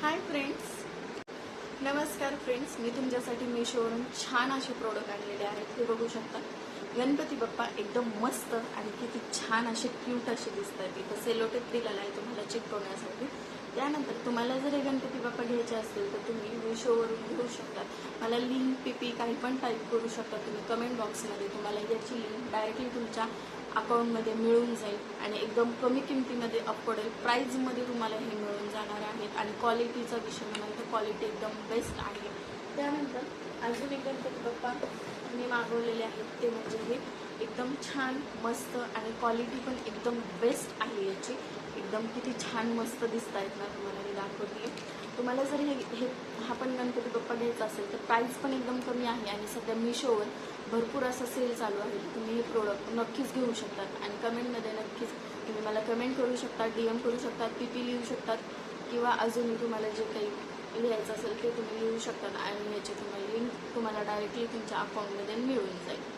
Hi friends, नमस्कार friends. मी तुमच्यासाठी मीशोवरून छान असे प्रोडक्ट आणलेले आहेत. हे बघू शकता. गणपती बाप्पा एकदम मस्त आणि किती छान असे क्यूट असे दिसत आहेत. इथं सेलोटेप दिलेला आहे तुम्हाला चिकटवण्यासाठी. त्यानंतर तुम्हाला जर हे गणपती बाप्पा घ्यायचे असतील तर तुम्ही मीशोवरून घेऊ शकता. मला लिंक पीपी काही पण टाईप करू शकता तुम्ही कमेंट बॉक्समध्ये. तुम्हाला याची लिंक डायरेक्टली तुमच्या अकाउंटमध्ये मिळून जाईल आणि एकदम कमी किमतीमध्ये अफोर्डेबल प्राईजमध्ये तुम्हाला हे मिळून जाणार आहेत. आणि क्वालिटीचा विषय म्हणाल तर क्वालिटी एकदम बेस्ट आहे. त्यानंतर अजून एक गणपती बाप्पा मी मागवलेले आहेत ते म्हणजे हे एकदम छान मस्त आणि क्वालिटी पण एकदम बेस्ट आहे याची. एकदम किती छान मस्त दिसत आहेत ना, तुम्हाला मी दाखवते. तुम्हाला जर हे हा पण गणपती बाप्पा घ्यायचा असेल तर प्राईस पण एकदम कमी आहे आणि सध्या मीशोवर भरपूर असा सेल चालू आहे. तुम्ही हे प्रोडक्ट नक्कीच घेऊ शकतात आणि कमेंटमध्ये नक्कीच तुम्ही मला कमेंट करू शकता, DM करू शकतात, PP लिहू शकतात किंवा अजूनही तुम्हाला जे काही लिहायचं असेल ते तुम्ही लिहू शकतात आणि याची तुम्हाला लिंक तुम्हाला डायरेक्टली तुमच्या अकाउंटमध्ये मिळून जाईल.